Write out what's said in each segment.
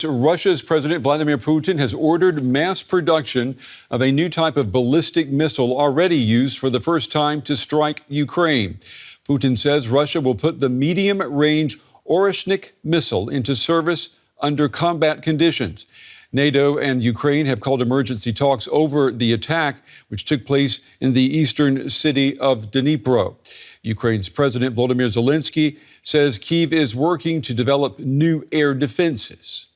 Russia's President Vladimir Putin has ordered mass production of a new type of ballistic missile already used for the first time to strike Ukraine. Putin says Russia will put the medium-range Oreshnik missile into service under combat conditions. NATO and Ukraine have called emergency talks over the attack, which took place in the eastern city of Dnipro. Ukraine's President Volodymyr Zelenskyy says Kyiv is working to develop new air defenses.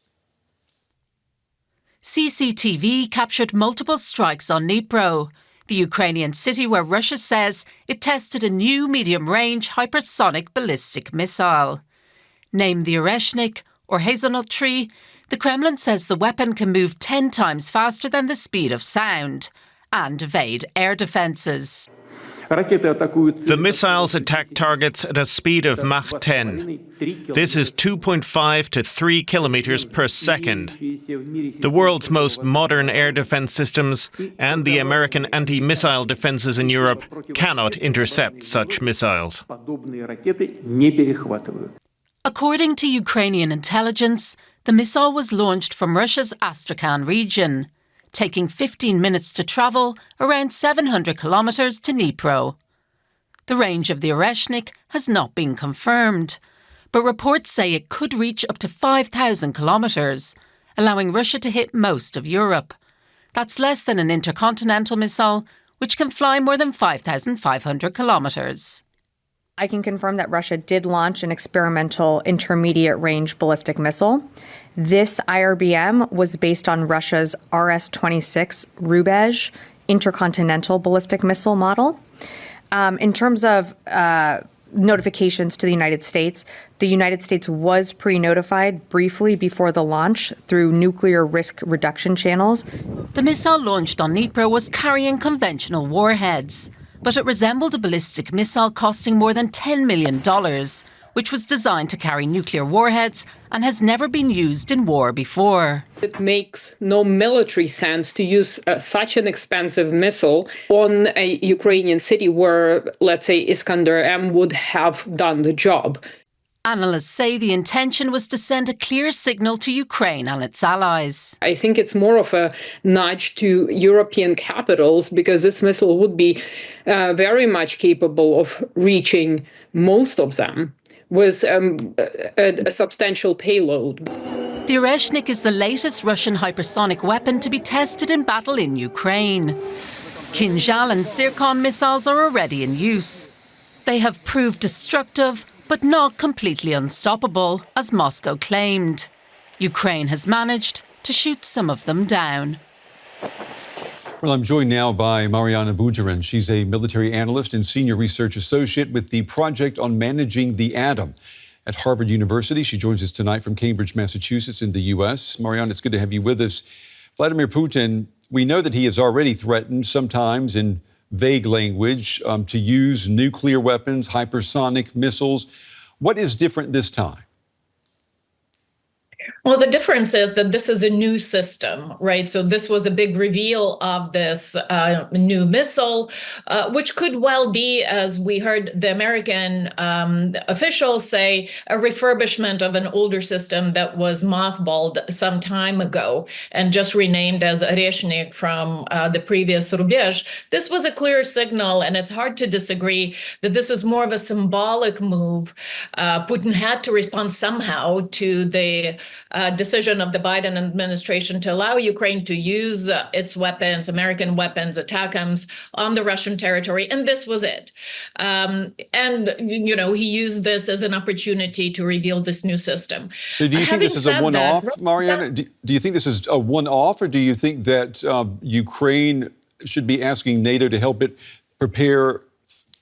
CCTV captured multiple strikes on Dnipro, the Ukrainian city where Russia says it tested a new medium-range hypersonic ballistic missile. Named the Oreshnik, or hazelnut tree, the Kremlin says the weapon can move 10 times faster than the speed of sound and evade air defences. The missiles attack targets at a speed of Mach 10. This is 2.5 to 3 kilometers per second. The world's most modern air defense systems and the American anti-missile defenses in Europe cannot intercept such missiles. According to Ukrainian intelligence, the missile was launched from Russia's Astrakhan region, taking 15 minutes to travel around 700 kilometres to Dnipro. The range of the Oreshnik has not been confirmed, but reports say it could reach up to 5,000 kilometres, allowing Russia to hit most of Europe. That's less than an intercontinental missile, which can fly more than 5,500 kilometres. I can confirm that Russia did launch an experimental intermediate-range ballistic missile. This IRBM was based on Russia's RS-26 Rubezh intercontinental ballistic missile model. In terms of notifications to the United States was pre-notified briefly before the launch through nuclear risk reduction channels. The missile launched on Dnipro was carrying conventional warheads, but it resembled a ballistic missile costing more than $10 million, which was designed to carry nuclear warheads and has never been used in war before. It makes no military sense to use such an expensive missile on a Ukrainian city where, let's say, Iskander-M would have done the job. Analysts say the intention was to send a clear signal to Ukraine and its allies. I think it's more of a nudge to European capitals because this missile would be very much capable of reaching most of them with a substantial payload. The Oreshnik is the latest Russian hypersonic weapon to be tested in battle in Ukraine. Kinzhal and Zircon missiles are already in use. They have proved destructive, but not completely unstoppable, as Moscow claimed. Ukraine has managed to shoot some of them down. Well, I'm joined now by Mariana Bujarin. She's a military analyst and senior research associate with the Project on Managing the Atom at Harvard University. She joins us tonight from Cambridge, Massachusetts in the U.S. Mariana, it's good to have you with us. Vladimir Putin, we know that he has already threatened, sometimes in vague language, to use nuclear weapons, hypersonic missiles. What is different this time? Well, the difference is that this is a new system, right? So this was a big reveal of this new missile, which could well be, as we heard the American officials say, a refurbishment of an older system that was mothballed some time ago and just renamed as Oreshnik from the previous Rubezh. This was a clear signal, and it's hard to disagree that this is more of a symbolic move. Putin had to respond somehow to the decision of the Biden administration to allow Ukraine to use its weapons, American weapons, ATACMS, on the Russian territory. And this was it. And, you know, he used this as an opportunity to reveal this new system. So do you think this is a one-off, Mariana? Do you think this is a one-off, or do you think that Ukraine should be asking NATO to help it prepare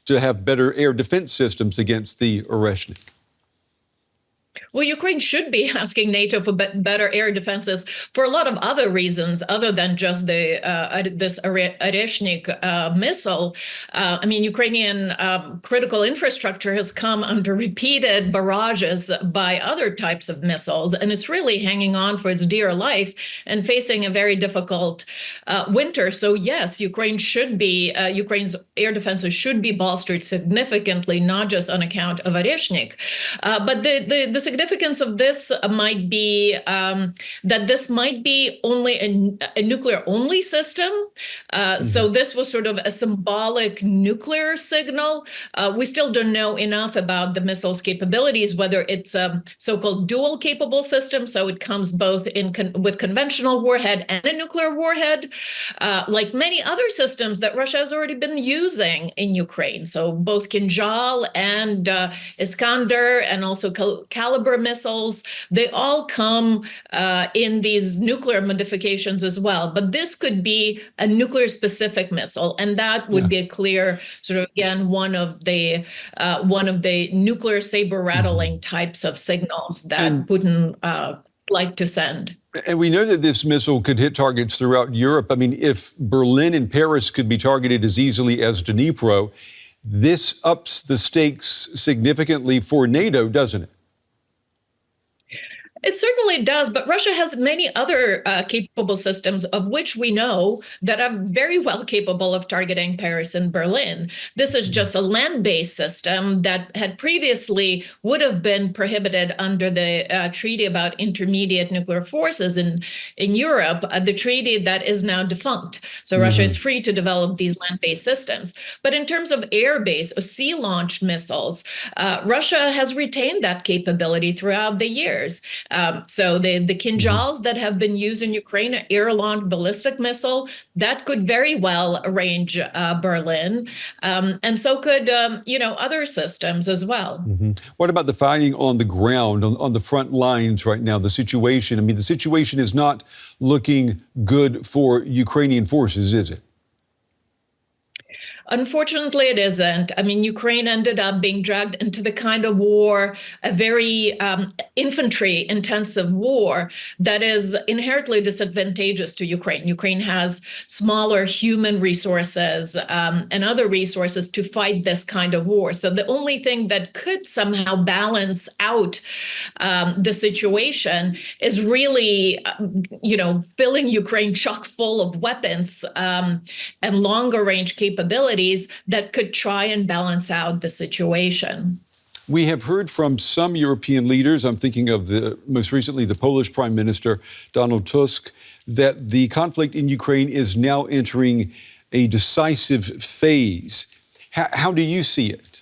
to have better air defense systems against the Oreshnik? Well, Ukraine should be asking NATO for better air defenses for a lot of other reasons other than just this Oreshnik missile. I mean, Ukrainian critical infrastructure has come under repeated barrages by other types of missiles, and it's really hanging on for its dear life and facing a very difficult winter. So yes, Ukraine's air defenses should be bolstered significantly, not just on account of Oreshnik. But the the significance of this might be that this might be only a nuclear-only system. So this was sort of a symbolic nuclear signal. We still don't know enough about the missile's capabilities, whether it's a so-called dual-capable system, so it comes both with conventional warhead and a nuclear warhead, like many other systems that Russia has already been using in Ukraine. So both Kinzhal and Iskander and also Caliber missiles, they all come in these nuclear modifications as well. But this could be a nuclear-specific missile, and that would be a clear sort of, again, one of the nuclear saber-rattling types of signals that Putin like to send. And we know that this missile could hit targets throughout Europe. I mean, if Berlin and Paris could be targeted as easily as Dnipro, this ups the stakes significantly for NATO, doesn't it? It certainly does, but Russia has many other capable systems, of which we know that are very well capable of targeting Paris and Berlin. This is just a land-based system that had previously would have been prohibited under the treaty about intermediate nuclear forces in Europe, the treaty that is now defunct. So Russia is free to develop these land-based systems. But in terms of air-based or sea-launched missiles, Russia has retained that capability throughout the years. So the Kinzhals that have been used in Ukraine, an air-launched ballistic missile, that could very well range Berlin, and so could other systems as well. What about the fighting on the ground, on the front lines right now? The situation, I mean, the situation is not looking good for Ukrainian forces, is it? Unfortunately, it isn't. I mean, Ukraine ended up being dragged into the kind of war, a very infantry-intensive war that is inherently disadvantageous to Ukraine. Ukraine has smaller human resources and other resources to fight this kind of war. So the only thing that could somehow balance out the situation is really, filling Ukraine chock full of weapons and longer-range capabilities that could try and balance out the situation. We have heard from some European leaders, I'm thinking of most recently the Polish Prime Minister, Donald Tusk, that the conflict in Ukraine is now entering a decisive phase. How do you see it?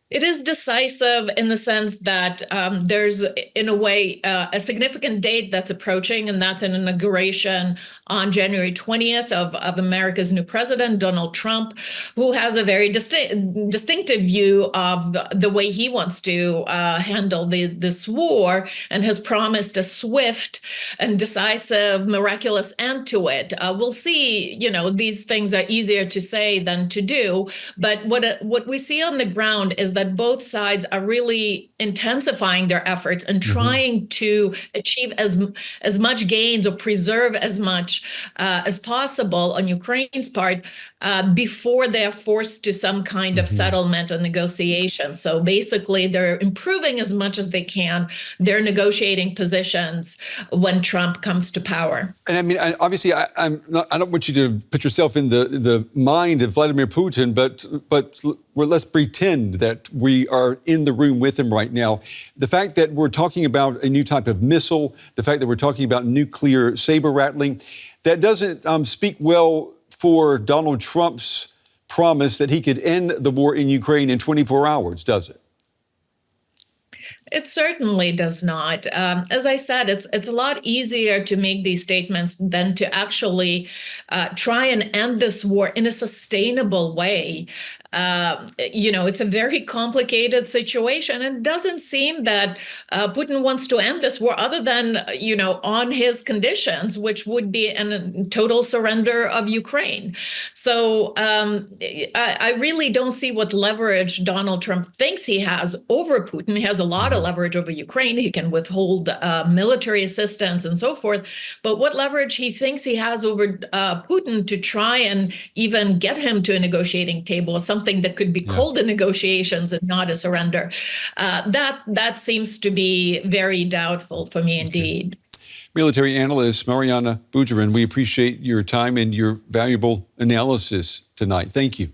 It is decisive in the sense that there's, in a way, a significant date that's approaching, and that's an inauguration on January 20th of America's new president, Donald Trump, who has a very distinctive view of the way he wants to handle this war, and has promised a swift and decisive, miraculous end to it. We'll see, these things are easier to say than to do, but what we see on the ground is that both sides are really intensifying their efforts and trying to achieve as much gains or preserve as much as possible on Ukraine's part before they're forced to some kind of settlement or negotiation. So basically, they're improving as much as they can their negotiating positions when Trump comes to power. And I mean, obviously, I don't want you to put yourself in the mind of Vladimir Putin, but let's pretend that we are in the room with him right now. The fact that we're talking about a new type of missile, the fact that we're talking about nuclear saber rattling, that doesn't speak well for Donald Trump's promise that he could end the war in Ukraine in 24 hours, does it? It certainly does not. As I said, it's a lot easier to make these statements than to actually try and end this war in a sustainable way. It's a very complicated situation, and it doesn't seem that Putin wants to end this war other than, on his conditions, which would be a total surrender of Ukraine. So I really don't see what leverage Donald Trump thinks he has over Putin. He has a lot of leverage over Ukraine. He can withhold military assistance and so forth. But what leverage he thinks he has over Putin to try and even get him to a negotiating table, something that could be called a negotiations and not a surrender. That seems to be very doubtful for me indeed. Military analyst Mariana Bujarin, we appreciate your time and your valuable analysis tonight. Thank you.